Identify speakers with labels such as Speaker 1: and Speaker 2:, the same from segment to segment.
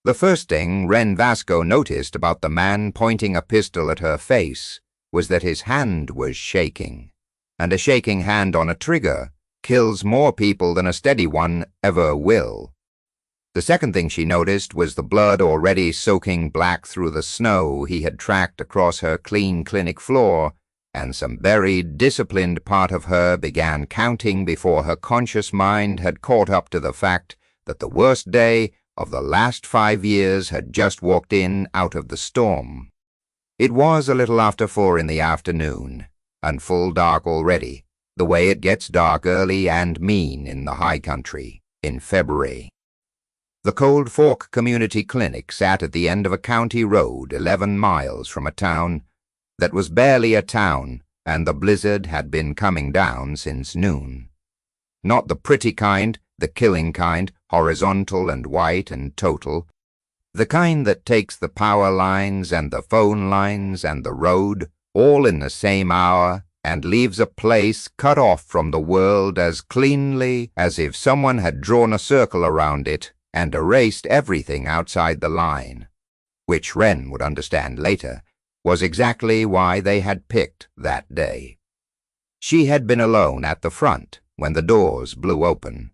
Speaker 1: The first thing Wren Vasco noticed about the man pointing a pistol at her face was that his hand was shaking, and a shaking hand on a trigger kills more people than a steady one ever will. The second thing she noticed was the blood already soaking black through the snow he had tracked across her clean clinic floor, and some buried, disciplined part of her began counting before her conscious mind had caught up to the fact that the worst day of the last 5 years had just walked in out of the storm. It was a little after 4 in the afternoon, and full dark already, the way it gets dark early and mean in the high country in February. The Cold Fork Community Clinic sat at the end of a county road 11 miles from a town that was barely a town, and the blizzard had been coming down since noon. Not the pretty kind, the killing kind, horizontal and white and total, the kind that takes the power lines and the phone lines and the road all in the same hour and leaves a place cut off from the world as cleanly as if someone had drawn a circle around it and erased everything outside the line, which Wren would understand later was exactly why they had picked that day. She had been alone at the front when the doors blew open.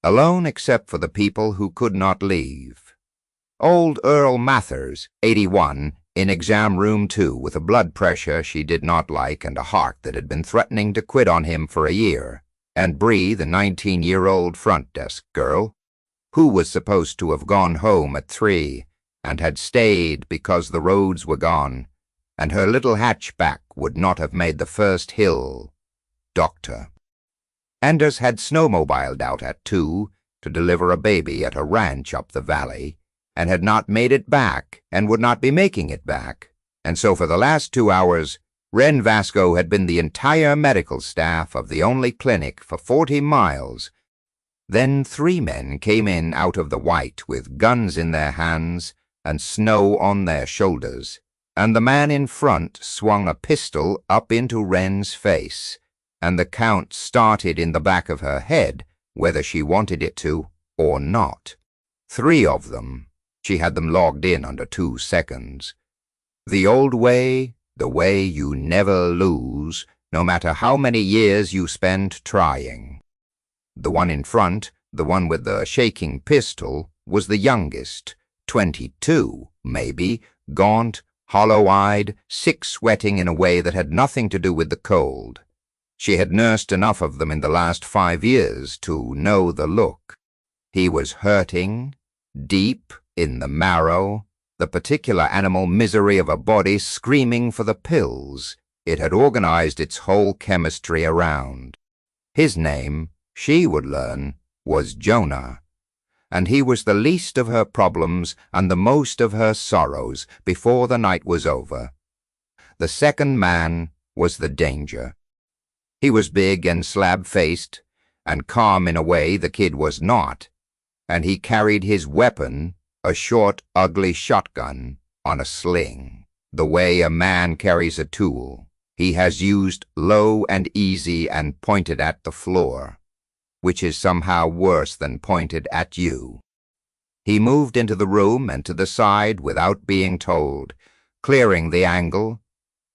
Speaker 1: Alone except for the people who could not leave. Old Earl Mathers, 81, in exam room 2 with a blood pressure she did not like and a heart that had been threatening to quit on him for a year, and Bree, the 19-year-old front desk girl, who was supposed to have gone home at 3 and had stayed because the roads were gone, and her little hatchback would not have made the first hill. Doctor. Anders had snowmobiled out at 2 to deliver a baby at a ranch up the valley, and had not made it back and would not be making it back, and so for the last 2 hours Wren Vasco had been the entire medical staff of the only clinic for 40 miles. Then 3 men came in out of the white with guns in their hands and snow on their shoulders, and the man in front swung a pistol up into Wren's face, and the count started in the back of her head, whether she wanted it to or not. 3 of them. She had them logged in under 2 seconds. The old way, the way you never lose, no matter how many years you spend trying. The one in front, the one with the shaking pistol, was the youngest, 22, maybe, gaunt, hollow-eyed, sick-sweating in a way that had nothing to do with the cold. She had nursed enough of them in the last 5 years to know the look. He was hurting, deep in the marrow, the particular animal misery of a body screaming for the pills it had organized its whole chemistry around. His name, she would learn, was Jonah, and he was the least of her problems and the most of her sorrows before the night was over. The second man was the danger. He was big and slab-faced, and calm in a way the kid was not, and he carried his weapon, a short, ugly shotgun, on a sling, the way a man carries a tool. He has used low and easy and pointed at the floor, which is somehow worse than pointed at you. He moved into the room and to the side without being told, clearing the angle,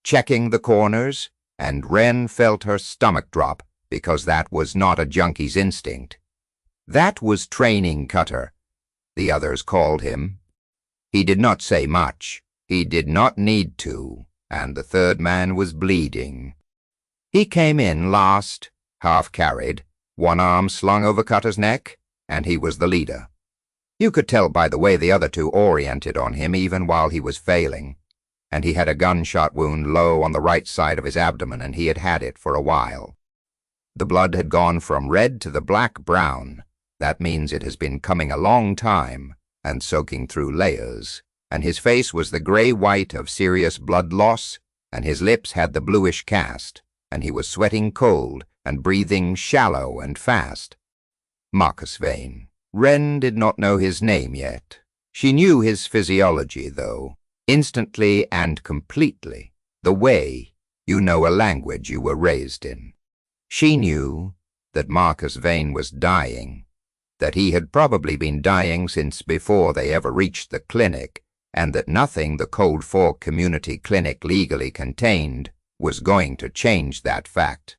Speaker 1: checking the corners, and Wren felt her stomach drop because that was not a junkie's instinct. That was training Cutter, the others called him. He did not say much. He did not need to, and the third man was bleeding. He came in last, half-carried, one arm slung over Cutter's neck, and he was the leader. You could tell by the way the other 2 oriented on him even while he was failing, and he had a gunshot wound low on the right side of his abdomen, and he had had it for a while. The blood had gone from red to the black-brown. That means it has been coming a long time and soaking through layers, and his face was the gray-white of serious blood loss, and his lips had the bluish cast, and he was sweating cold and breathing shallow and fast. Marcus Vane. Wren did not know his name yet. She knew his physiology, though, instantly and completely, the way you know a language you were raised in. She knew that Marcus Vane was dying, that he had probably been dying since before they ever reached the clinic, and that nothing the Cold Fork Community Clinic legally contained was going to change that fact.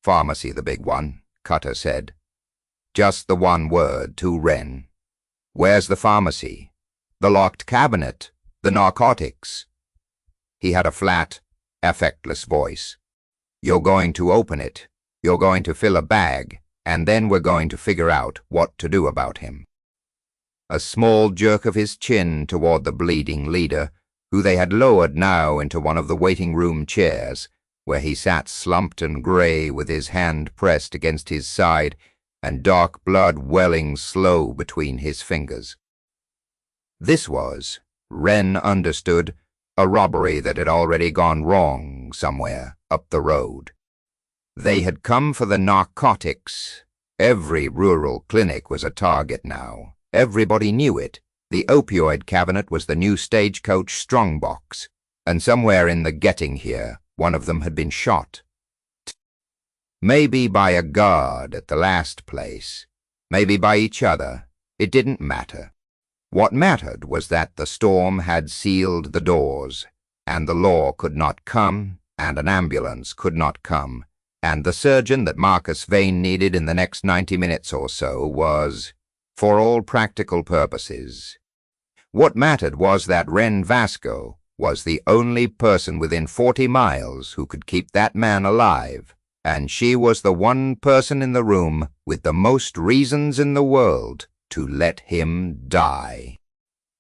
Speaker 1: "Pharmacy, the big one," Cutter said. Just the one word to Wren. "Where's the pharmacy? The locked cabinet? The narcotics?" He had a flat, affectless voice. "You're going to open it. You're going to fill a bag, and then we're going to figure out what to do about him." A small jerk of his chin toward the bleeding leader, who they had lowered now into one of the waiting room chairs, where he sat slumped and gray with his hand pressed against his side and dark blood welling slow between his fingers. This was, Wren understood, a robbery that had already gone wrong somewhere up the road. They had come for the narcotics. Every rural clinic was a target now. Everybody knew it. The opioid cabinet was the new stagecoach strongbox, and somewhere in the getting here, one of them had been shot. Maybe by a guard at the last place, maybe by each other. It didn't matter. What mattered was that the storm had sealed the doors, and the law could not come, and an ambulance could not come, and the surgeon that Marcus Vane needed in the next 90 minutes or so was, for all practical purposes. What mattered was that Wren Vasco was the only person within 40 miles who could keep that man alive, and she was the one person in the room with the most reasons in the world to let him die.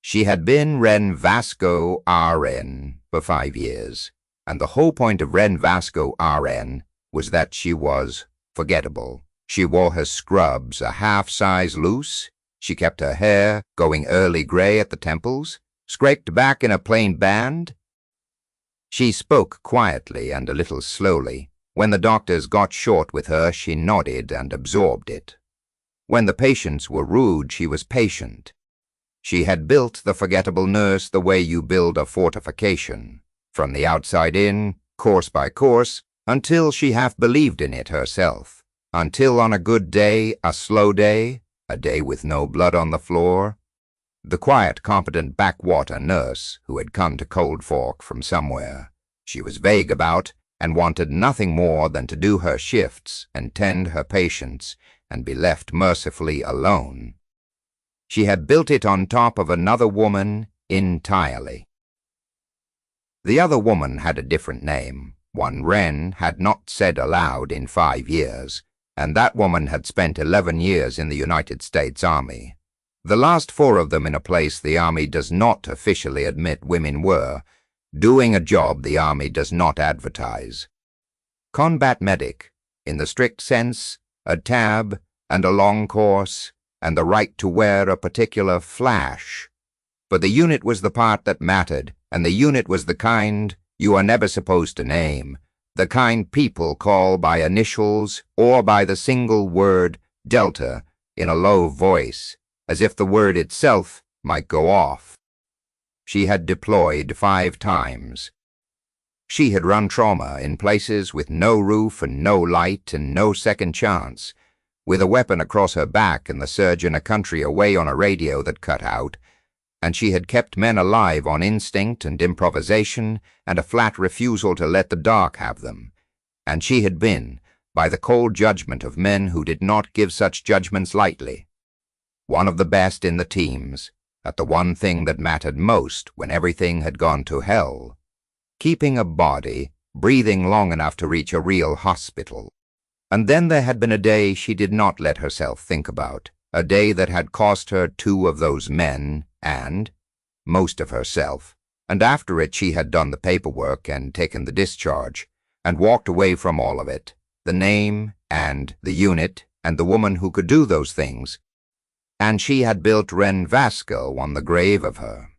Speaker 1: She had been Wren Vasco RN for 5 years, and the whole point of Wren Vasco RN was that she was forgettable. She wore her scrubs a half-size loose. She kept her hair going early gray at the temples, scraped back in a plain band. She spoke quietly and a little slowly. When the doctors got short with her, she nodded and absorbed it. When the patients were rude, she was patient. She had built the forgettable nurse the way you build a fortification, from the outside in, course by course, until she half believed in it herself, until on a good day, a slow day, a day with no blood on the floor, the quiet, competent backwater nurse who had come to Cold Fork from somewhere she was vague about and wanted nothing more than to do her shifts and tend her patients and be left mercifully alone. She had built it on top of another woman entirely. The other woman had a different name, one Wren had not said aloud in 5 years, and that woman had spent 11 years in the United States Army. The last 4 of them in a place the Army does not officially admit women were, doing a job the Army does not advertise. Combat medic, in the strict sense, a tab and a long course, and the right to wear a particular flash. But the unit was the part that mattered, and the unit was the kind you are never supposed to name, the kind people call by initials or by the single word Delta in a low voice, as if the word itself might go off. She had deployed 5 times. She had run trauma in places with no roof and no light and no second chance, with a weapon across her back and the surgeon a country away on a radio that cut out, and she had kept men alive on instinct and improvisation and a flat refusal to let the dark have them, and she had been, by the cold judgment of men who did not give such judgments lightly, one of the best in the teams at the one thing that mattered most when everything had gone to hell, keeping a body breathing long enough to reach a real hospital. And then there had been a day she did not let herself think about, a day that had cost her 2 of those men and most of herself, and after it she had done the paperwork and taken the discharge, and walked away from all of it, the name and the unit and the woman who could do those things, and she had built Wren Vasco on the grave of her,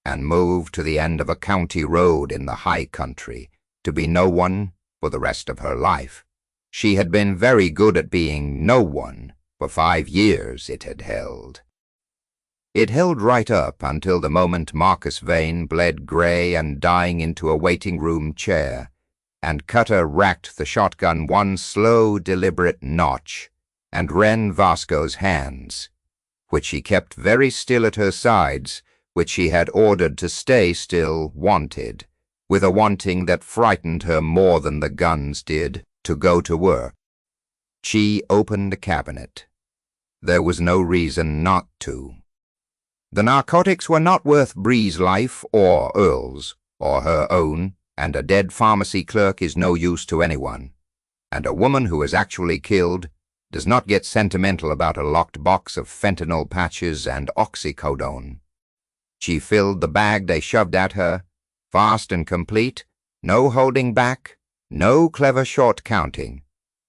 Speaker 1: and moved to the end of a county road in the high country, to be no one for the rest of her life. She had been very good at being no one for 5 years, it had held. It held right up until the moment Marcus Vane bled gray and dying into a waiting room chair, and Cutter racked the shotgun one slow, deliberate notch, and Wren Vasco's hands, which she kept very still at her sides, which she had ordered to stay still, wanted, with a wanting that frightened her more than the guns did, to go to work. She opened a cabinet. There was no reason not to. The narcotics were not worth Bree's life or Earl's or her own, and a dead pharmacy clerk is no use to anyone. And a woman who is actually killed does not get sentimental about a locked box of fentanyl patches and oxycodone. She filled the bag they shoved at her, fast and complete, no holding back, no clever short counting,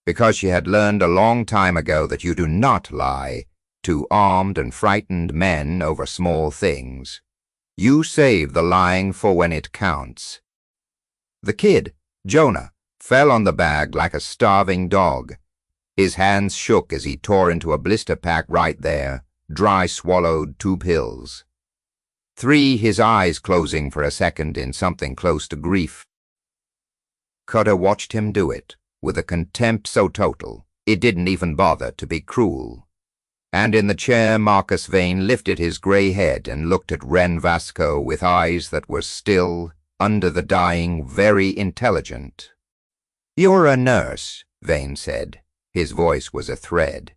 Speaker 1: because she had learned a long time ago that you do not lie to armed and frightened men over small things. You save the lying for when it counts. The kid, Jonah, fell on the bag like a starving dog. His hands shook as he tore into a blister pack right there, dry swallowed 2 pills. 3, his eyes closing for a second in something close to grief. Cutter watched him do it, with a contempt so total, it didn't even bother to be cruel. And in the chair Marcus Vane lifted his grey head and looked at Wren Vasco with eyes that were still, under the dying, very intelligent. "You're a nurse," Vane said. His voice was a thread.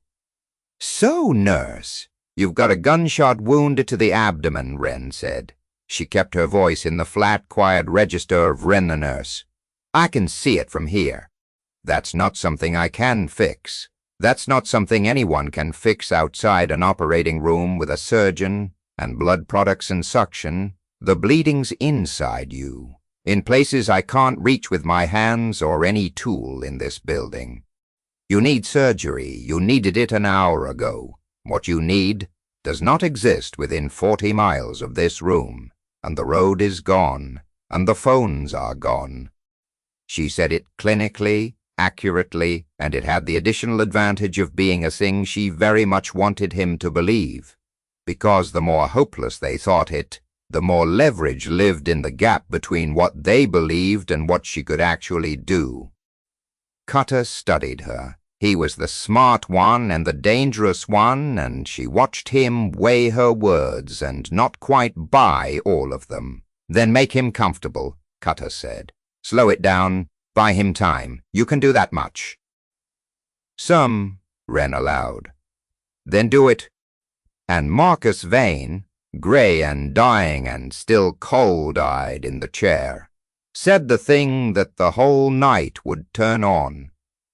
Speaker 1: "So, nurse, you've got a gunshot wound to the abdomen," Wren said. She kept her voice in the flat, quiet register of Wren the nurse. "I can see it from here. That's not something I can fix. That's not something anyone can fix outside an operating room with a surgeon and blood products and suction. The bleeding's inside you, in places I can't reach with my hands or any tool in this building. You need surgery. You needed it an hour ago. What you need does not exist within 40 miles of this room, and the road is gone, and the phones are gone." She said it clinically, accurately, and it had the additional advantage of being a thing she very much wanted him to believe, because the more hopeless they thought it, the more leverage lived in the gap between what they believed and what she could actually do. Cutter studied her. He was the smart one and the dangerous one, and she watched him weigh her words and not quite buy all of them. "Then make him comfortable," Cutter said. "Slow it down. Buy him time. You can do that much." "Some," Wren allowed. "Then do it." And Marcus Vane, grey and dying and still cold-eyed in the chair, said the thing that the whole night would turn on,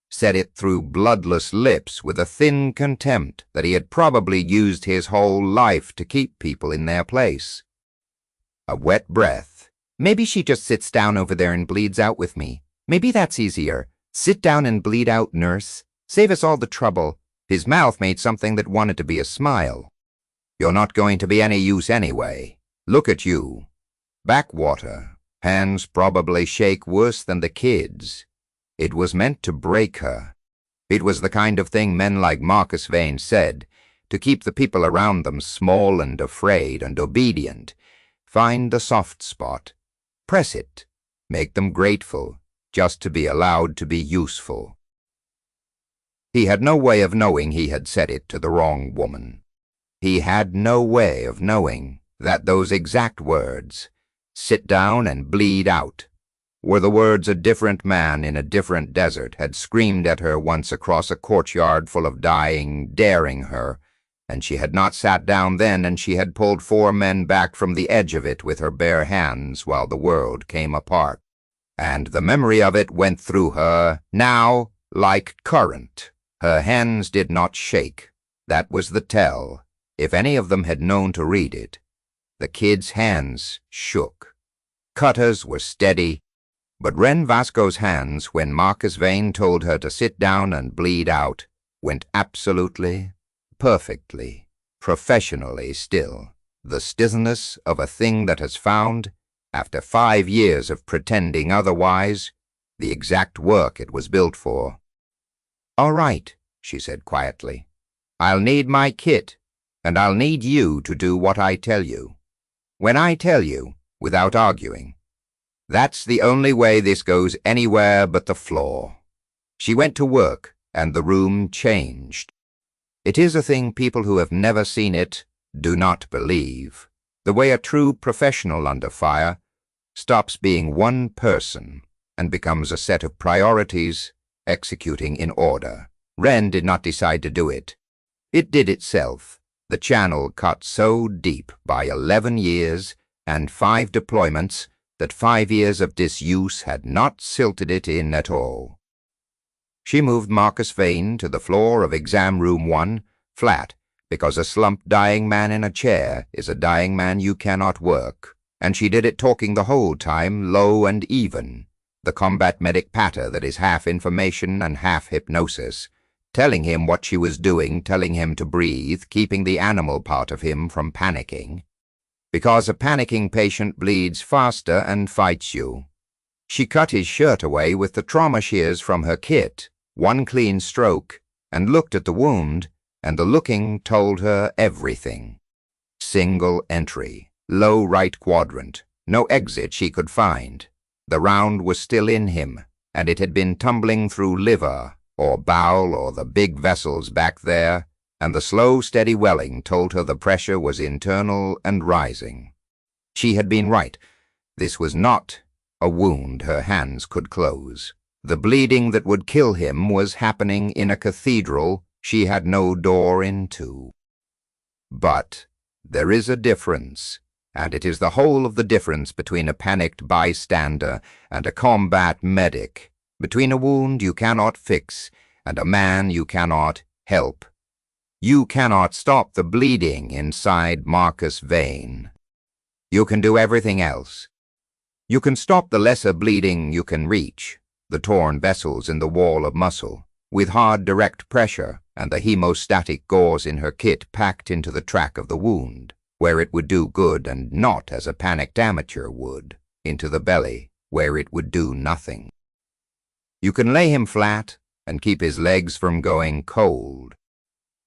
Speaker 1: said it through bloodless lips with a thin contempt that he had probably used his whole life to keep people in their place. A wet breath. "Maybe she just sits down over there and bleeds out with me. Maybe that's easier. Sit down and bleed out, nurse. Save us all the trouble." His mouth made something that wanted to be a smile. "You're not going to be any use anyway. Look at you. Backwater. Hands probably shake worse than the kids. It was meant to break her. It was the kind of thing men like Marcus Vane said, to keep the people around them small and afraid and obedient. Find the soft spot. Press it. Make them grateful, just to be allowed to be useful." He had no way of knowing he had said it to the wrong woman. He had no way of knowing that those exact words, "sit down and bleed out," were the words a different man in a different desert had screamed at her once across a courtyard full of dying, daring her, and she had not sat down then, and she had pulled 4 men back from the edge of it with her bare hands while the world came apart. And the memory of it went through her, now, like current. Her hands did not shake. That was the tell, if any of them had known to read it. The kid's hands shook. Cutter's were steady, but Wren Vasco's hands, when Marcus Vane told her to sit down and bleed out, went absolutely, perfectly, professionally still. The stillness of a thing that has found, after 5 years of pretending otherwise, the exact work it was built for. "All right," she said quietly. "I'll need my kit, and I'll need you to do what I tell you. When I tell you, without arguing. That's the only way this goes anywhere but the floor." She went to work, and the room changed. It is a thing people who have never seen it do not believe. The way a true professional under fire stops being one person and becomes a set of priorities executing in order. Wren did not decide to do it. It did itself. The channel cut so deep by 11 years and 5 deployments that 5 years of disuse had not silted it in at all. She moved Marcus Vane to the floor of exam room 1, flat, because a slumped dying man in a chair is a dying man you cannot work, and she did it talking the whole time low and even, the combat medic patter that is half information and half hypnosis, telling him what she was doing, telling him to breathe, keeping the animal part of him from panicking. Because a panicking patient bleeds faster and fights you. She cut his shirt away with the trauma shears from her kit, one clean stroke, and looked at the wound, and the looking told her everything. Single entry, low right quadrant, no exit she could find. The round was still in him, and it had been tumbling through liver, or bowel, or the big vessels back there, and the slow, steady welling told her the pressure was internal and rising. She had been right. This was not a wound her hands could close. The bleeding that would kill him was happening in a cathedral she had no door into. But there is a difference, and it is the whole of the difference between a panicked bystander and a combat medic, between a wound you cannot fix and a man you cannot help. You cannot stop the bleeding inside Marcus Vane. You can do everything else. You can stop the lesser bleeding you can reach, the torn vessels in the wall of muscle, with hard direct pressure and the hemostatic gauze in her kit packed into the track of the wound, where it would do good and not as a panicked amateur would, into the belly, where it would do nothing. You can lay him flat and keep his legs from going cold.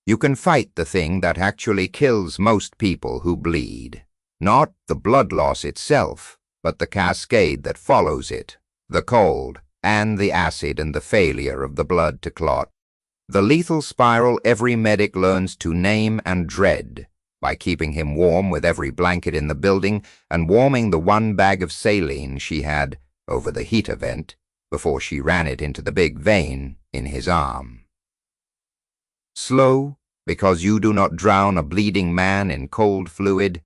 Speaker 1: You can fight the thing that actually kills most people who bleed, not the blood loss itself, but the cascade that follows it, the cold, and the acid and the failure of the blood to clot. The lethal spiral every medic learns to name and dread by keeping him warm with every blanket in the building and warming the one bag of saline she had over the heater vent before she ran it into the big vein in his arm. Slow, because you do not drown a bleeding man in cold fluid,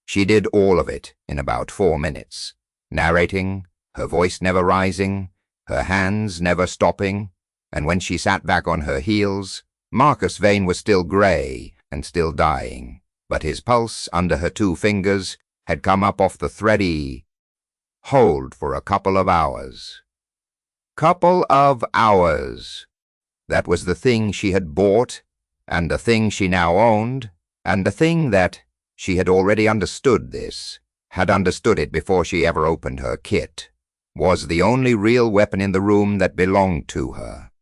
Speaker 1: she did all of it in about 4 minutes, narrating, her voice never rising, her hands never stopping, and when she sat back on her heels, Marcus Vane was still grey and still dying, but his pulse under her 2 fingers had come up off the thready hold for a couple of hours. Couple of hours. That was the thing she had bought, and the thing she now owned, and the thing that she had already understood this, had understood it before she ever opened her kit, was the only real weapon in the room that belonged to her.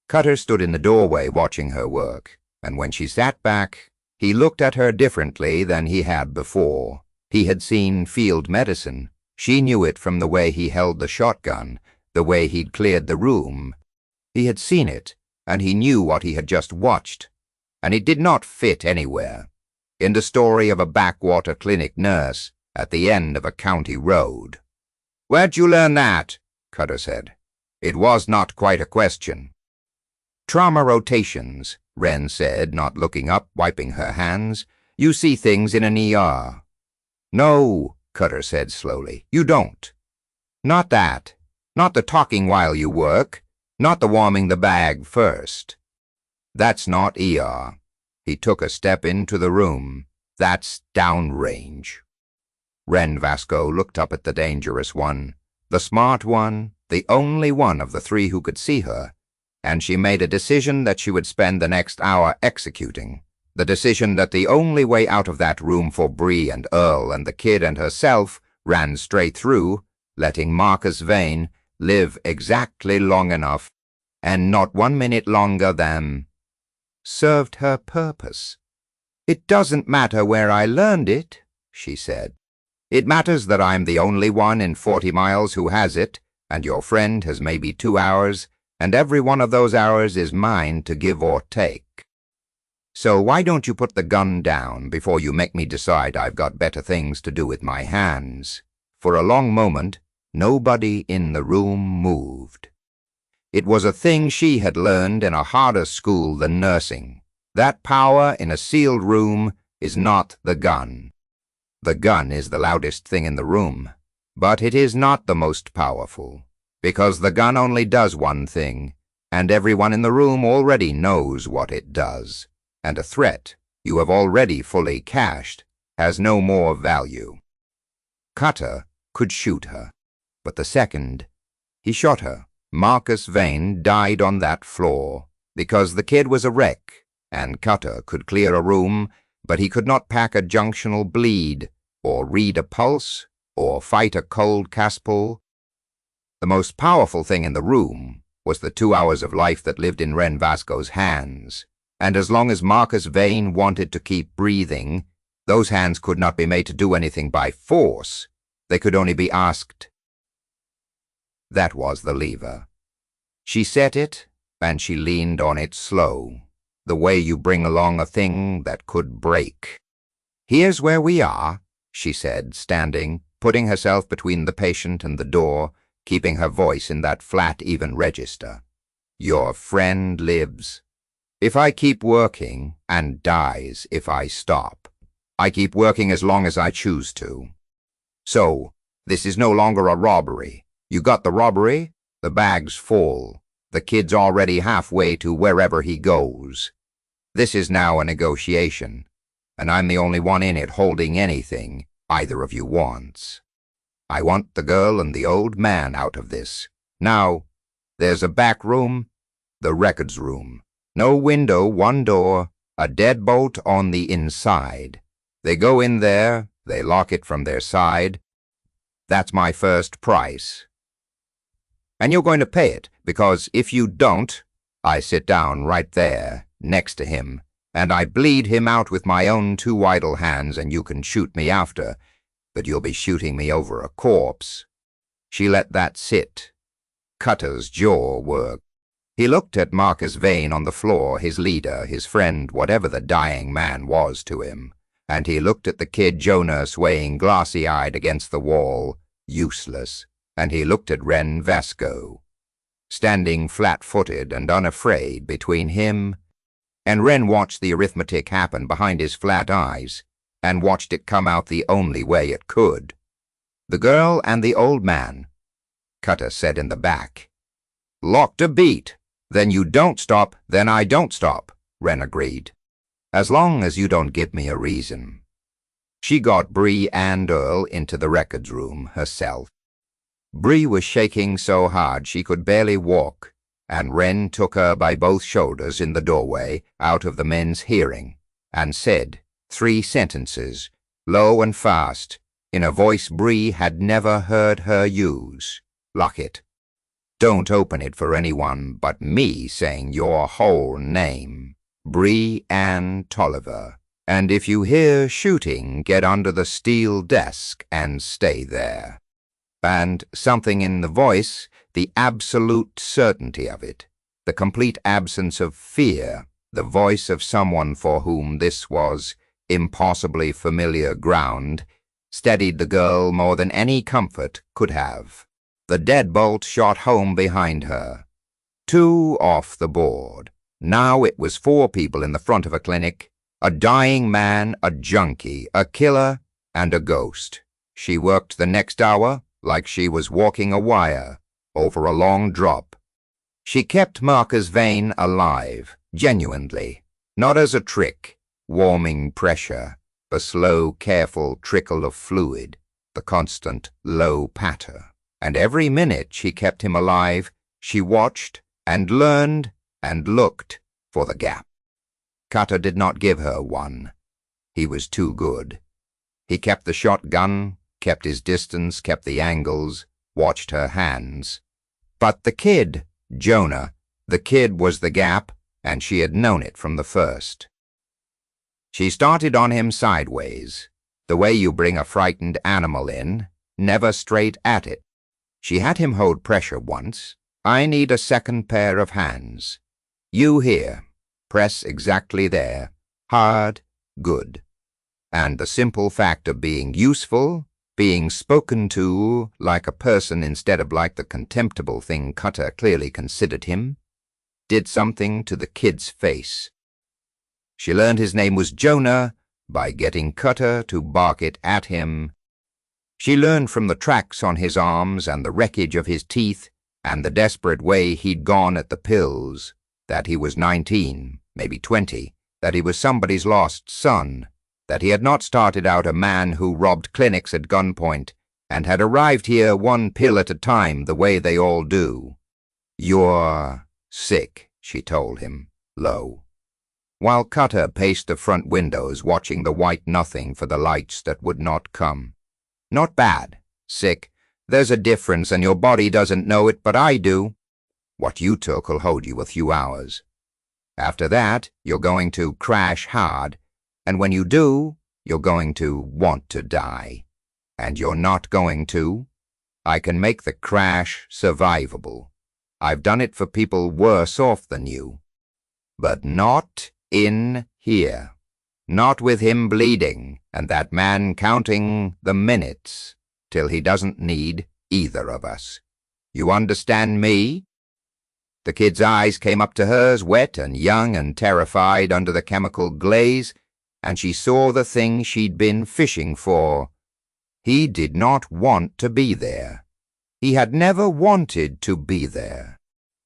Speaker 1: Cutter stood in the doorway watching her work, and when she sat back, he looked at her differently than he had before. He had seen field medicine. She knew it from the way he held the shotgun, the way he'd cleared the room. He had seen it, and he knew what he had just watched, and it did not fit anywhere. In the story of a backwater clinic nurse at the end of a county road. "Where'd you learn that?" Cutter said. It was not quite a question. "Trauma rotations," Wren said, not looking up, wiping her hands. "You see things in an ER." "No," Cutter said slowly, "you don't. Not that. Not the talking while you work. Not the warming the bag first. That's not ER." He took a step into the room. "That's downrange." Wren Vasco looked up at the dangerous one, the smart one, the only one of the 3 who could see her, and she made a decision that she would spend the next hour executing, the decision that the only way out of that room for Bree and Earl and the kid and herself ran straight through, letting Marcus Vane live exactly long enough, and not 1 minute longer than served her purpose. "It doesn't matter where I learned it," she said. "It matters that I'm the only one in 40 miles who has it, and your friend has maybe 2 hours, and every one of those hours is mine to give or take." So why don't you put the gun down before you make me decide I've got better things to do with my hands? For a long moment, nobody in the room moved. It was a thing she had learned in a harder school than nursing. That power in a sealed room is not the gun. The gun is the loudest thing in the room, but it is not the most powerful, because the gun only does one thing, and everyone in the room already knows what it does, and a threat you have already fully cached has no more value. Cutter could shoot her, but the second he shot her, Marcus Vane died on that floor, because the kid was a wreck, and Cutter could clear a room, but he could not pack a junctional bleed, or read a pulse, or fight a cold Caspol. The most powerful thing in the room was the 2 hours of life that lived in Wren Vasco's hands, and as long as Marcus Vane wanted to keep breathing, those hands could not be made to do anything by force. They could only be asked. That was the lever. She set it, and she leaned on it slow, the way you bring along a thing that could break. "Here's where we are," she said, standing, putting herself between the patient and the door, keeping her voice in that flat, even register. "Your friend lives. If I keep working, and dies if I stop. I keep working as long as I choose to. So, this is no longer a robbery. You got the robbery? The bag's full. The kid's already halfway to wherever he goes. This is now a negotiation, and I'm the only one in it holding anything either of you wants. I want the girl and the old man out of this. Now, there's a back room, the records room. No window, one door, a deadbolt on the inside. They go in there, they lock it from their side. That's my first price. And you're going to pay it, because if you don't, I sit down right there, next to him, and I bleed him out with my own 2 idle hands, and you can shoot me after, but you'll be shooting me over a corpse." She let that sit. Cutter's jaw worked. He looked at Marcus Vane on the floor, his leader, his friend, whatever the dying man was to him, and he looked at the kid Jonah swaying glassy-eyed against the wall, useless, and he looked at Wren Vasco, standing flat-footed and unafraid between him, and Wren watched the arithmetic happen behind his flat eyes, and watched it come out the only way it could. "The girl and the old man," Cutter said in the back. "Locked a beat. Then you don't stop, then I don't stop," Wren agreed. "As long as you don't give me a reason." She got Bree and Earl into the records room herself. Bree was shaking so hard she could barely walk, and Wren took her by both shoulders in the doorway out of the men's hearing, and said 3 sentences, low and fast, in a voice Bree had never heard her use. "Lock it. Don't open it for anyone but me saying your whole name, Bree Ann Tolliver, and if you hear shooting, get under the steel desk and stay there." And something in the voice, the absolute certainty of it, the complete absence of fear, the voice of someone for whom this was impossibly familiar ground, steadied the girl more than any comfort could have. The deadbolt shot home behind her. 2 off the board. Now it was 4 people in the front of a clinic, a dying man, a junkie, a killer, and a ghost. She worked the next hour like she was walking a wire over a long drop. She kept Marcus Vane alive, genuinely, not as a trick, warming pressure, the slow, careful trickle of fluid, the constant low patter. And every minute she kept him alive, she watched and learned and looked for the gap. Cutter did not give her one. He was too good. He kept the shotgun, kept his distance, kept the angles, watched her hands. But the kid, Jonah, the kid was the gap, and she had known it from the first. She started on him sideways, the way you bring a frightened animal in, never straight at it. She had him hold pressure once. "I need a second pair of hands. You here. Press exactly there. hard, good. And the simple fact of being useful, being spoken to like a person instead of like the contemptible thing Cutter clearly considered him, did something to the kid's face. She learned his name was Jonah by getting Cutter to bark it at him. She learned from the tracks on his arms and the wreckage of his teeth and the desperate way he'd gone at the pills that he was 19, maybe 20, that he was somebody's lost son, that he had not started out a man who robbed clinics at gunpoint and had arrived here one pill at a time the way they all do. "You're sick," she told him, low, while Cutter paced the front windows watching the white nothing for the lights that would not come. "Not bad. Sick. There's a difference, and your body doesn't know it, but I do. What you took'll hold you a few hours. After that, you're going to crash hard, and when you do, you're going to want to die. And you're not going to. I can make the crash survivable. I've done it for people worse off than you. But not in here. Not with him bleeding and that man counting the minutes till he doesn't need either of us. You understand me?" The kid's eyes came up to hers, wet and young and terrified under the chemical glaze, and she saw the thing she'd been fishing for. He did not want to be there. He had never wanted to be there.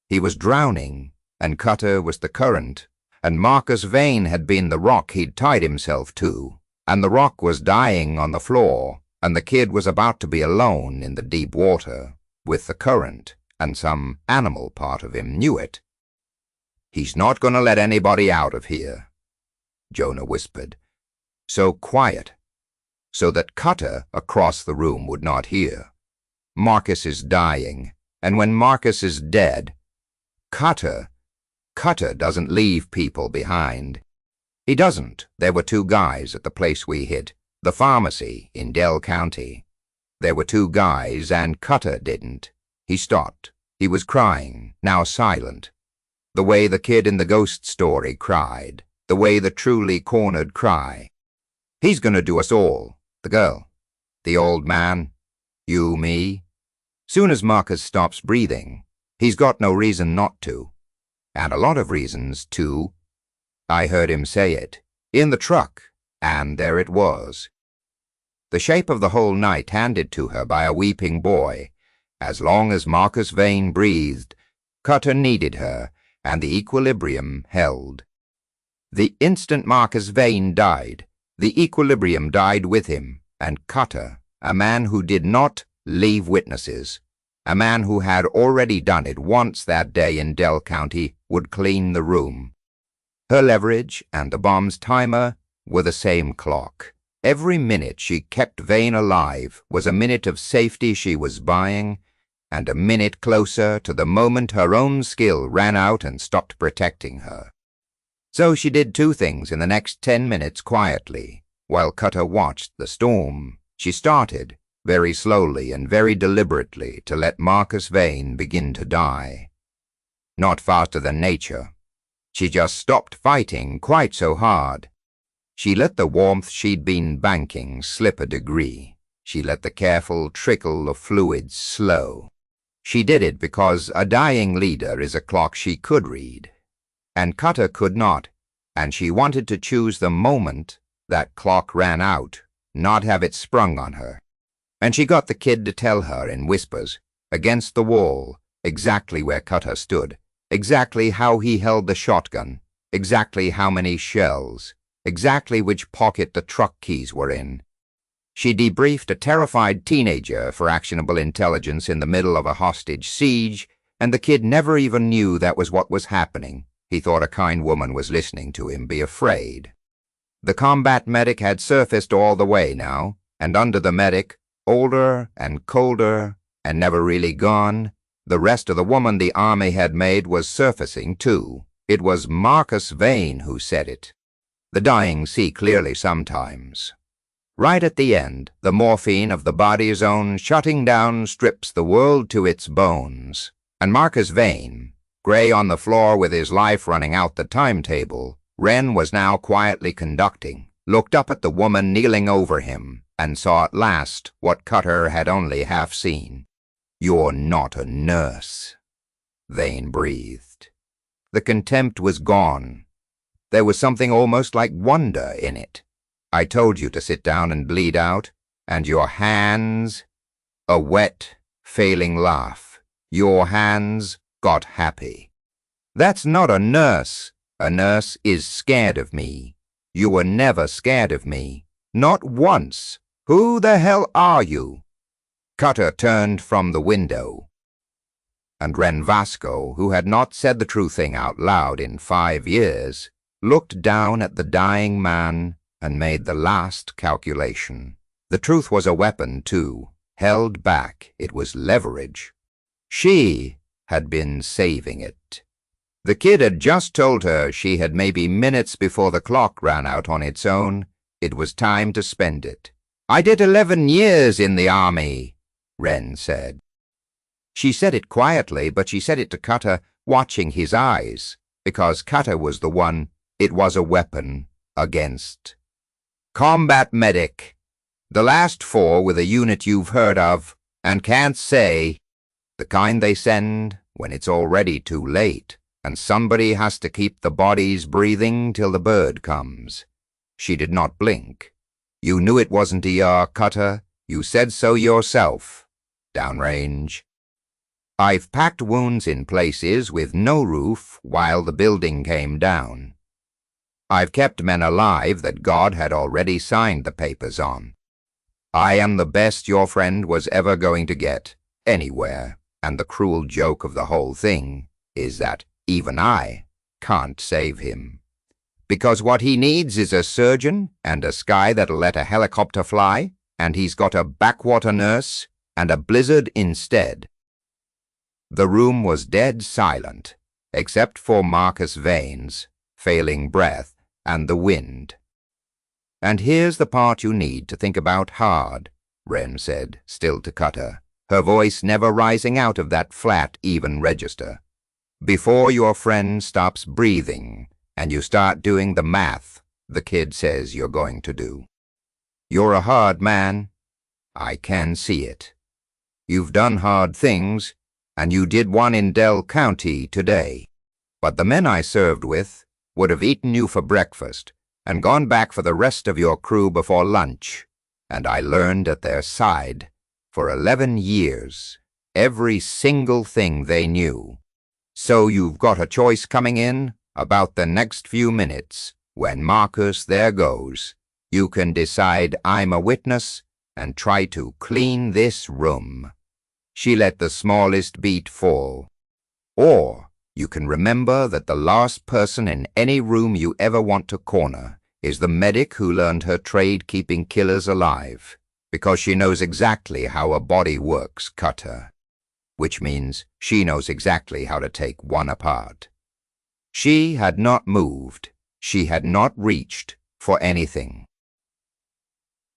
Speaker 1: He was drowning, and Cutter was the current, and Marcus Vane had been the rock he'd tied himself to, and the rock was dying on the floor, and the kid was about to be alone in the deep water, with the current, and some animal part of him knew it. "He's not going to let anybody out of here," Jonah whispered, so quiet, so that Cutter across the room would not hear. "Marcus is dying, and when Marcus is dead, Cutter doesn't leave people behind. He doesn't. There were 2 guys at the place we hit, the pharmacy in Dell County. There were 2 guys, and Cutter didn't." He stopped. He was crying, now silent. The way the kid in the ghost story cried, the way the truly cornered cry. "He's going to do us all, the girl, the old man, you, me. Soon as Marcus stops breathing, he's got no reason not to. And a lot of reasons, too. I heard him say it, in the truck, and there it was. The shape of the whole night handed to her by a weeping boy. As long as Marcus Vane breathed, Cutter needed her, and the equilibrium held. The instant Marcus Vane died, the equilibrium died with him, and Cutter, a man who did not leave witnesses, a man who had already done it once that day in Dell County, would clean the room. Her leverage and the bomb's timer were the same clock. Every minute she kept Vane alive was a minute of safety she was buying, and a minute closer to the moment her own skill ran out and stopped protecting her. So she did 2 things in the next 10 minutes quietly, while Cutter watched the storm. She started, very slowly and very deliberately, to let Marcus Vane begin to die. Not faster than nature. She just stopped fighting quite so hard. She let the warmth she'd been banking slip a degree. She let the careful trickle of fluids slow. She did it because a dying leader is a clock she could read, and Cutter could not, and she wanted to choose the moment that clock ran out, not have it sprung on her. And she got the kid to tell her in whispers, against the wall, exactly where Cutter stood, exactly how he held the shotgun, exactly how many shells, exactly which pocket the truck keys were in. She debriefed a terrified teenager for actionable intelligence in the middle of a hostage siege, and the kid never even knew that was what was happening. He thought a kind woman was listening to him be afraid. The combat medic had surfaced all the way now, and under the medic, older and colder and never really gone, the rest of the woman the army had made was surfacing too. It was Marcus Vane who said it. The dying see clearly sometimes. Right at the end, the morphine of the body's own shutting down strips the world to its bones, and Marcus Vane, gray on the floor with his life running out the timetable, Wren was now quietly conducting, looked up at the woman kneeling over him, and saw at last what Cutter had only half seen. "You're not a nurse," Vane breathed. The contempt was gone. There was something almost like wonder in it. "I told you to sit down and bleed out, and your hands—" A wet, failing laugh. "Your hands got happy." "That's not a nurse. A nurse is scared of me. You were never scared of me. Not once. Who the hell are you?" Cutter turned from the window, and Wren Vasco, who had not said the true thing out loud in 5 years, looked down at the dying man and made the last calculation. The truth was a weapon, too. Held back, it was leverage. She had been saving it. The kid had just told her she had maybe minutes before the clock ran out on its own. It was time to spend it. "I did 11 years in the army," Wren said. She said it quietly, but she said it to Cutter, watching his eyes, because Cutter was the one it was a weapon against. "Combat medic. The last 4 with a unit you've heard of and can't say. The kind they send when it's already too late, and somebody has to keep the bodies breathing till the bird comes." She did not blink. "You knew it wasn't ER, Cutter. You said so yourself. Downrange. I've packed wounds in places with no roof while the building came down. I've kept men alive that God had already signed the papers on. I am the best your friend was ever going to get, anywhere, and the cruel joke of the whole thing is that even I can't save him. Because what he needs is a surgeon and a sky that'll let a helicopter fly, and he's got a backwater nurse and a blizzard instead." The room was dead silent, except for Marcus Vane's failing breath and the wind. "And here's the part you need to think about hard," Wren said, still to Cutter, her voice never rising out of that flat, even register. "Before your friend stops breathing and you start doing the math the kid says you're going to do. You're a hard man. I can see it. You've done hard things, and you did one in Dell County today. But the men I served with would have eaten you for breakfast and gone back for the rest of your crew before lunch, and I learned at their side for 11 years every single thing they knew. So you've got a choice coming in about the next few minutes. When Marcus there goes, you can decide I'm a witness and try to clean this room." She let the smallest beat fall. "Or you can remember that the last person in any room you ever want to corner is the medic who learned her trade keeping killers alive, because she knows exactly how a body works, Cutter. Which means she knows exactly how to take one apart." She had not moved. She had not reached for anything.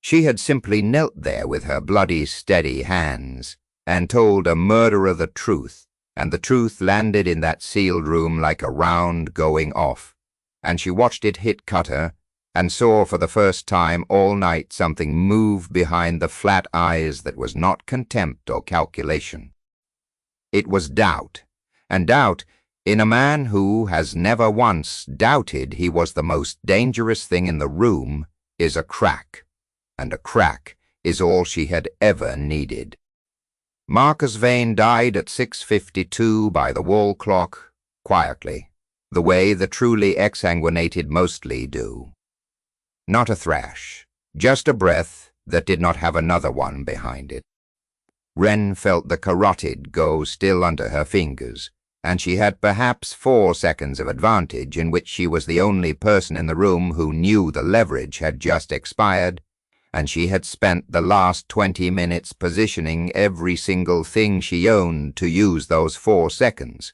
Speaker 1: She had simply knelt there with her bloody, steady hands and told a murderer the truth, and the truth landed in that sealed room like a round going off, and she watched it hit Cutter and saw for the first time all night something move behind the flat eyes that was not contempt or calculation. It was doubt, and doubt in a man who has never once doubted he was the most dangerous thing in the room is a crack, and a crack is all she had ever needed. Marcus Vane died at 6:52 by the wall clock, quietly, the way the truly exsanguinated mostly do. Not a thrash, just a breath that did not have another one behind it. Wren felt the carotid go still under her fingers, and she had perhaps 4 seconds of advantage in which she was the only person in the room who knew the leverage had just expired, and she had spent the last 20 minutes positioning every single thing she owned to use those 4 seconds.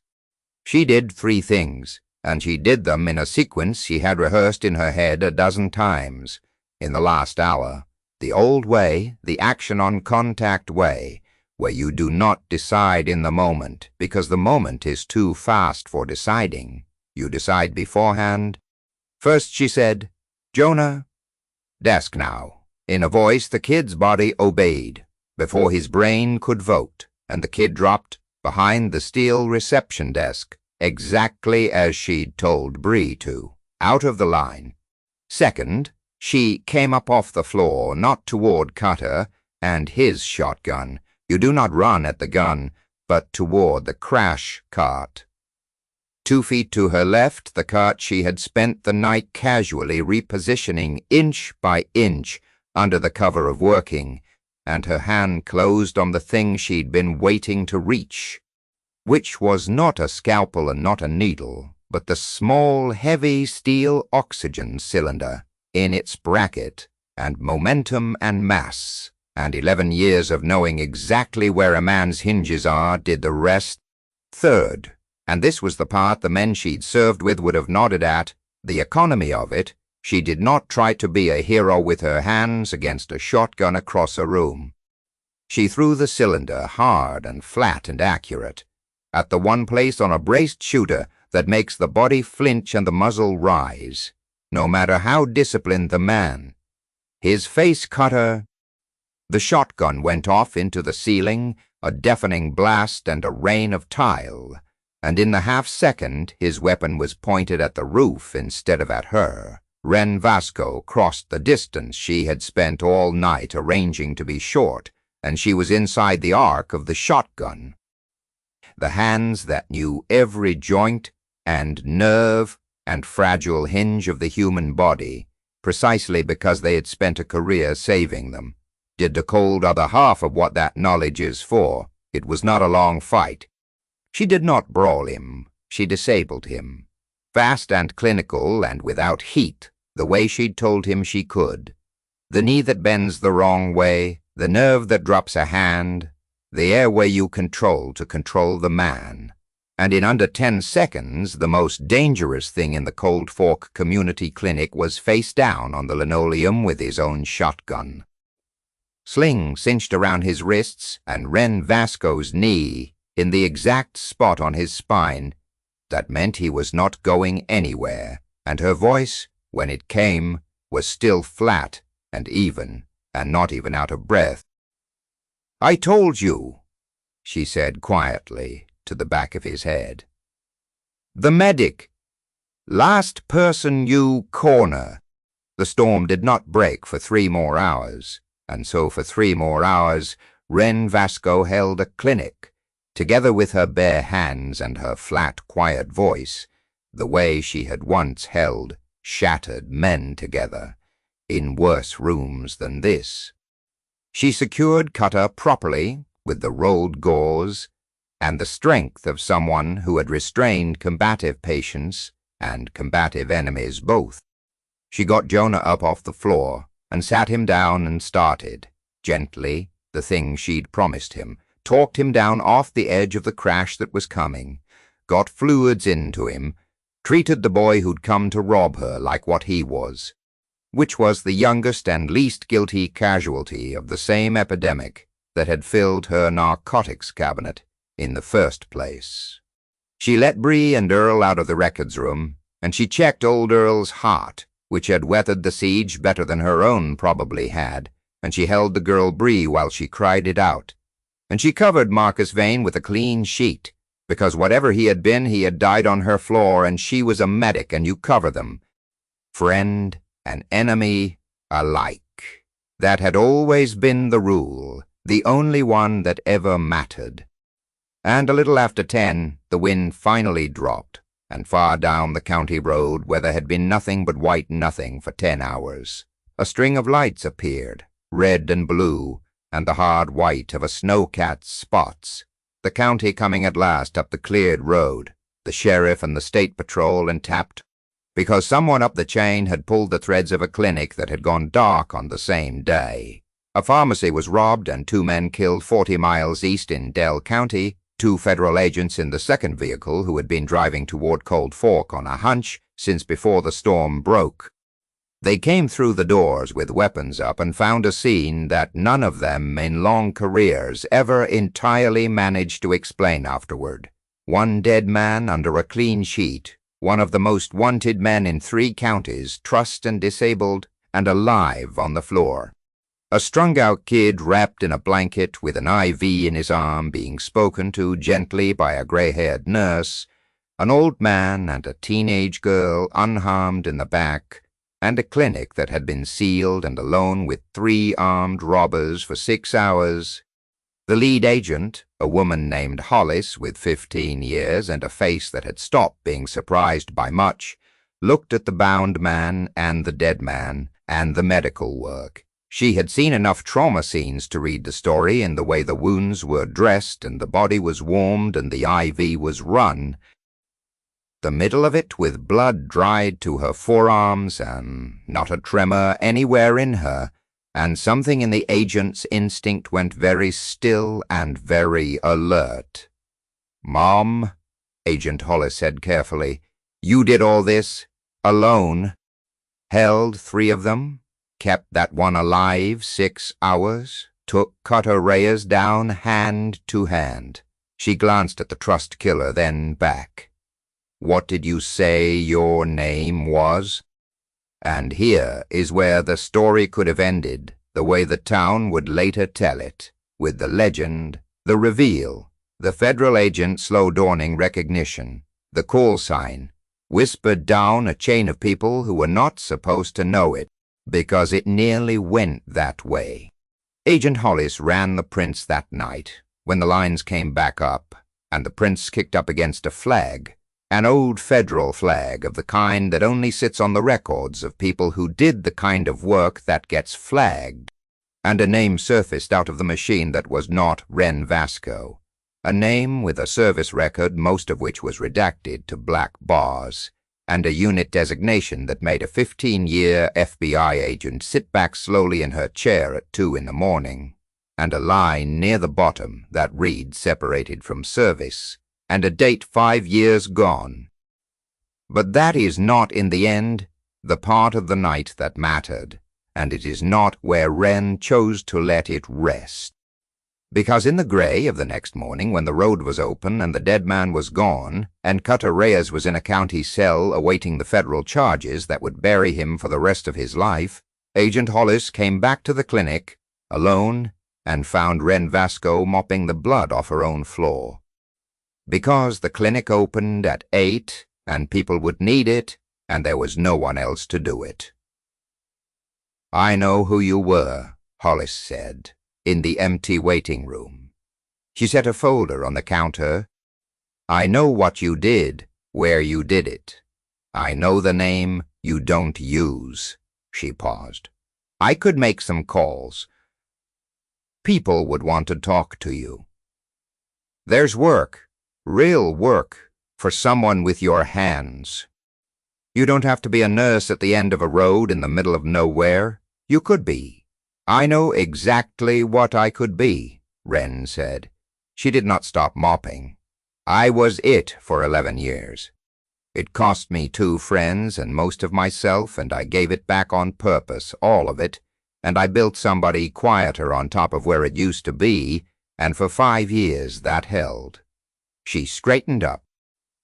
Speaker 1: She did 3 things, and she did them in a sequence she had rehearsed in her head a dozen times. In the last hour, the old way, the action-on-contact way, where you do not decide in the moment, because the moment is too fast for deciding. You decide beforehand. First she said, "Jonah, desk now," in a voice the kid's body obeyed, before his brain could vote, and the kid dropped behind the steel reception desk, exactly as she'd told Bree to, out of the line. Second, she came up off the floor, not toward Cutter and his shotgun. You do not run at the gun, but toward the crash cart. 2 feet to her left, the cart she had spent the night casually repositioning inch by inch under the cover of working, and her hand closed on the thing she'd been waiting to reach, which was not a scalpel and not a needle, but the small, heavy steel oxygen cylinder in its bracket, and momentum and mass, and 11 years of knowing exactly where a man's hinges are did the rest. Third, and this was the part the men she'd served with would have nodded at, the economy of it, she did not try to be a hero with her hands against a shotgun across a room. She threw the cylinder hard and flat and accurate, at the one place on a braced shooter that makes the body flinch and the muzzle rise, no matter how disciplined the man. His face cut her. The shotgun went off into the ceiling, a deafening blast and a rain of tile, and in the half-second his weapon was pointed at the roof instead of at her. Wren Vasco crossed the distance she had spent all night arranging to be short, and she was inside the arc of the shotgun. The hands that knew every joint and nerve and fragile hinge of the human body, precisely because they had spent a career saving them, did the cold other half of what that knowledge is for. It was not a long fight. She did not brawl him, she disabled him, fast and clinical and without heat, the way she'd told him she could. The knee that bends the wrong way, the nerve that drops a hand, the airway you control to control the man. And in under 10 seconds, the most dangerous thing in the Cold Fork Community Clinic was face down on the linoleum with his own shotgun. Sling cinched around his wrists, and Wren Vasco's knee in the exact spot on his spine. That meant he was not going anywhere, and her voice, when it came, was still flat and even, and not even out of breath. "I told you," she said quietly to the back of his head. "The medic. Last person you corner." The storm did not break for 3 more hours, and so for 3 more hours Wren Vasco held a clinic, together with her bare hands and her flat, quiet voice, the way she had once held shattered men together, in worse rooms than this. She secured Cutter properly with the rolled gauze and the strength of someone who had restrained combative patients and combative enemies both. She got Jonah up off the floor and sat him down and started, gently, the thing she'd promised him, talked him down off the edge of the crash that was coming, got fluids into him, treated the boy who'd come to rob her like what he was, which was the youngest and least guilty casualty of the same epidemic that had filled her narcotics cabinet in the first place. She let Bree and Earl out of the records room, and she checked old Earl's heart, which had weathered the siege better than her own probably had, and she held the girl Bree while she cried it out. And she covered Marcus Vane with a clean sheet, because whatever he had been, he had died on her floor, and she was a medic, and you cover them. Friend and enemy alike. That had always been the rule, the only one that ever mattered. And a little after 10, the wind finally dropped, and far down the county road, where there had been nothing but white nothing for 10 hours, a string of lights appeared, red and blue, and the hard white of a snowcat's spots, the county coming at last up the cleared road, the sheriff and the state patrol, and tapped, because someone up the chain had pulled the threads of a clinic that had gone dark on the same day. A pharmacy was robbed and 2 men killed 40 miles east in Dell County, 2 federal agents in the second vehicle who had been driving toward Cold Fork on a hunch since before the storm broke. They came through the doors with weapons up and found a scene that none of them in long careers ever entirely managed to explain afterward. 1 dead man under a clean sheet, one of the most wanted men in 3 counties, trussed and disabled and alive on the floor. A strung-out kid wrapped in a blanket with an IV in his arm being spoken to gently by a gray-haired nurse, an old man and a teenage girl unharmed in the back, and a clinic that had been sealed and alone with 3 armed robbers for 6 hours. The lead agent, a woman named Hollis with 15 years and a face that had stopped being surprised by much, looked at the bound man and the dead man and the medical work. She had seen enough trauma scenes to read the story in the way the wounds were dressed and the body was warmed and the IV was run. The middle of it with blood dried to her forearms and not a tremor anywhere in her, and something in the agent's instinct went very still and very alert. "Mom," Agent Hollis said carefully, "you did all this alone? Held 3 of them? Kept that one alive 6 hours? Took Cutter Reyes down hand to hand?" She glanced at the trussed killer, then back. "What did you say your name was?" And here is where the story could have ended, the way the town would later tell it, with the legend, the reveal, the federal agent slow-dawning recognition, the call sign, whispered down a chain of people who were not supposed to know it, because it nearly went that way. Agent Hollis ran the prints that night, when the lines came back up, and the prints kicked up against a flag, an old federal flag of the kind that only sits on the records of people who did the kind of work that gets flagged. And a name surfaced out of the machine that was not Wren Vasco, a name with a service record, most of which was redacted to black bars, and a unit designation that made a 15-year FBI agent sit back slowly in her chair at 2 in the morning, and a line near the bottom that read separated from service, and a date 5 years gone. But that is not, in the end, the part of the night that mattered, and it is not where Wren chose to let it rest. Because in the gray of the next morning, when the road was open and the dead man was gone, and Cutter Reyes was in a county cell awaiting the federal charges that would bury him for the rest of his life, Agent Hollis came back to the clinic, alone, and found Wren Vasco mopping the blood off her own floor. Because the clinic opened at 8, and people would need it, and there was no one else to do it. "I know who you were," Hollis said, in the empty waiting room. She set a folder on the counter. "I know what you did, where you did it. I know the name you don't use." She paused. "I could make some calls. People would want to talk to you. There's work, real work, for someone with your hands. You don't have to be a nurse at the end of a road in the middle of nowhere. You could be. I know exactly what I could be," Wren said. She did not stop mopping. "I was it for 11 years. It cost me 2 friends and most of myself, and I gave it back on purpose, all of it, and I built somebody quieter on top of where it used to be, and for 5 years that held." She straightened up.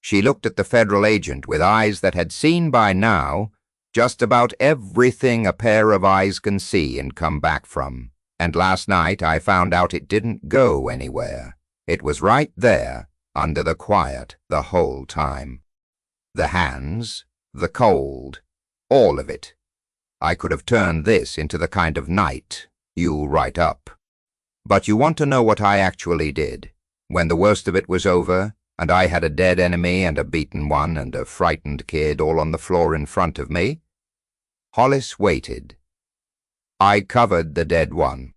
Speaker 1: She looked at the federal agent with eyes that had seen by now just about everything a pair of eyes can see and come back from. And last night I found out it didn't go anywhere. It was right there, under the quiet, the whole time. The hands, the cold, all of it. I could have turned this into the kind of night you write up. But you want to know what I actually did, when the worst of it was over, and I had a dead enemy and a beaten one and a frightened kid all on the floor in front of me? Hollis waited. "I covered the dead one,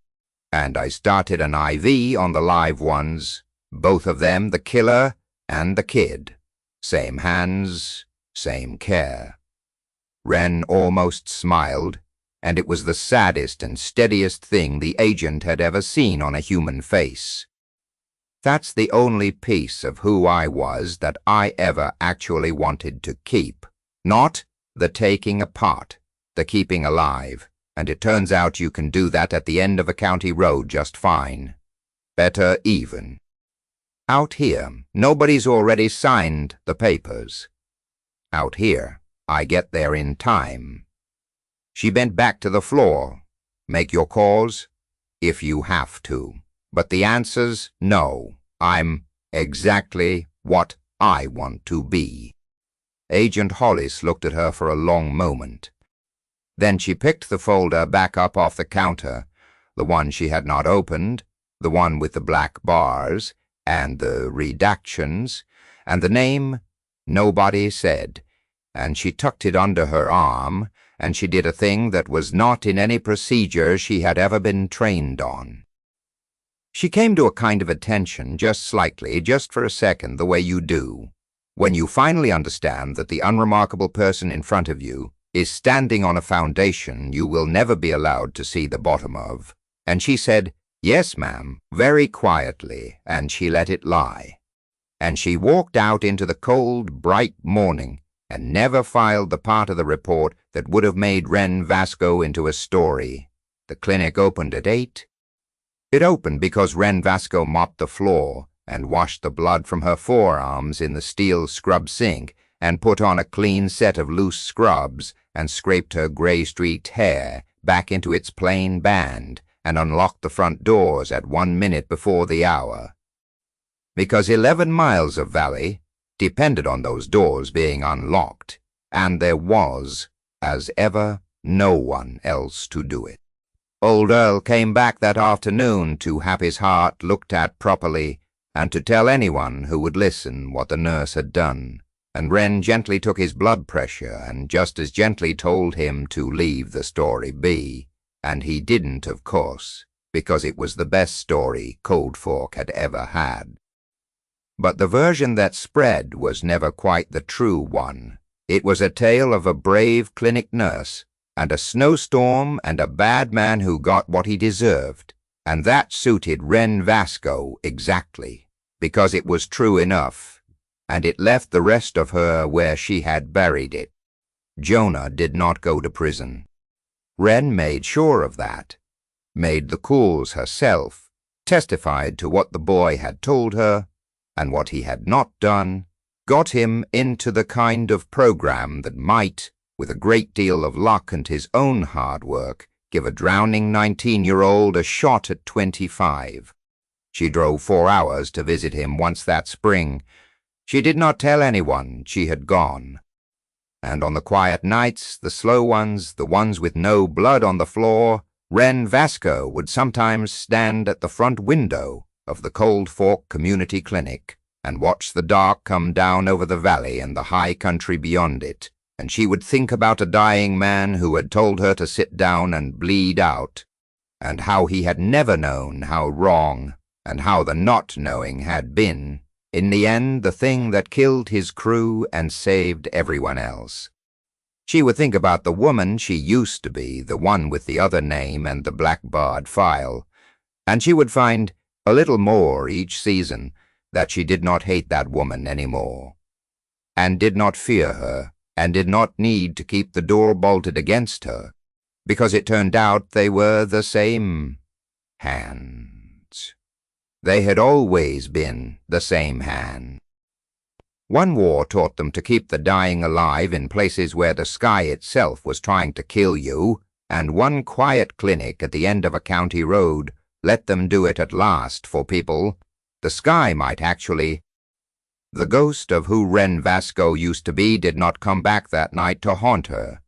Speaker 1: and I started an IV on the live ones, both of them, the killer and the kid. Same hands, same care." Wren almost smiled, and it was the saddest and steadiest thing the agent had ever seen on a human face. "That's the only piece of who I was that I ever actually wanted to keep. Not the taking apart, the keeping alive, and it turns out you can do that at the end of a county road just fine. Better even. Out here, nobody's already signed the papers. Out here, I get there in time. She bent back to the floor. Make your calls, if you have to. But the answer's no. I'm exactly what I want to be. Agent Hollis looked at her for a long moment. Then she picked the folder back up off the counter, the one she had not opened, the one with the black bars, and the redactions, and the name nobody said, and she tucked it under her arm, and she did a thing that was not in any procedure she had ever been trained on. She came to a kind of attention, just slightly, just for a second, the way you do, when you finally understand that the unremarkable person in front of you is standing on a foundation you will never be allowed to see the bottom of. And she said, "Yes, ma'am," very quietly, and she let it lie. And she walked out into the cold, bright morning and never filed the part of the report that would have made Wren Vasco into a story. The clinic opened at 8. It opened because Wren Vasco mopped the floor and washed the blood from her forearms in the steel scrub sink and put on a clean set of loose scrubs and scraped her gray-streaked hair back into its plain band and unlocked the front doors at 1 minute before the hour. Because 11 miles of valley depended on those doors being unlocked, and there was, as ever, no one else to do it. Old Earl came back that afternoon to have his heart looked at properly and to tell anyone who would listen what the nurse had done, and Wren gently took his blood pressure and just as gently told him to leave the story be, and he didn't, of course, because it was the best story Cold Fork had ever had. But the version that spread was never quite the true one. It was a tale of a brave clinic nurse and a snowstorm and a bad man who got what he deserved, and that suited Wren Vasco exactly, because it was true enough, and it left the rest of her where she had buried it. Jonah did not go to prison. Wren made sure of that, made the calls herself, testified to what the boy had told her, and what he had not done, got him into the kind of program that might, with a great deal of luck and his own hard work, give a drowning 19-year-old a shot at 25. She drove 4 hours to visit him once that spring. She did not tell anyone she had gone. And on the quiet nights, the slow ones, the ones with no blood on the floor, Wren Vasco would sometimes stand at the front window of the Cold Fork Community Clinic and watch the dark come down over the valley and the high country beyond it, and she would think about a dying man who had told her to sit down and bleed out, and how he had never known how wrong, and how the not knowing had been, in the end, the thing that killed his crew and saved everyone else. She would think about the woman she used to be, the one with the other name and the black-barred file, and she would find, a little more each season, that she did not hate that woman any more, and did not fear her, and did not need to keep the door bolted against her, because it turned out they were the same hands. They had always been the same hand. One war taught them to keep the dying alive in places where the sky itself was trying to kill you, and one quiet clinic at the end of a county road let them do it at last for people. The sky might actually. The ghost of who Wren Vasco used to be did not come back that night to haunt her.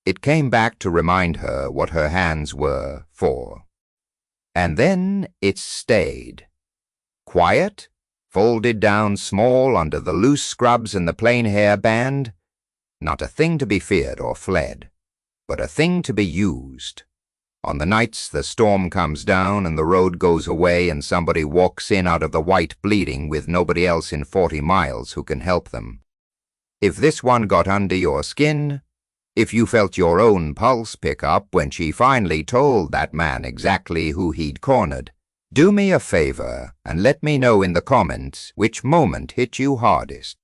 Speaker 1: It came back to remind her what her hands were for. And then it stayed. Quiet, folded down small under the loose scrubs and the plain hair band. Not a thing to be feared or fled, but a thing to be used. On the nights the storm comes down and the road goes away and somebody walks in out of the white bleeding with nobody else in 40 miles who can help them. If this one got under your skin, if you felt your own pulse pick up when she finally told that man exactly who he'd cornered, do me a favor and let me know in the comments which moment hit you hardest.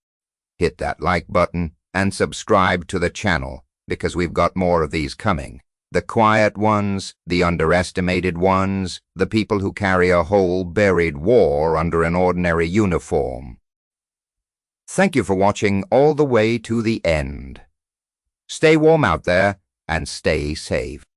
Speaker 1: Hit that like button and subscribe to the channel because we've got more of these coming. The quiet ones, the underestimated ones, the people who carry a whole buried war under an ordinary uniform. Thank you for watching all the way to the end. Stay warm out there and stay safe.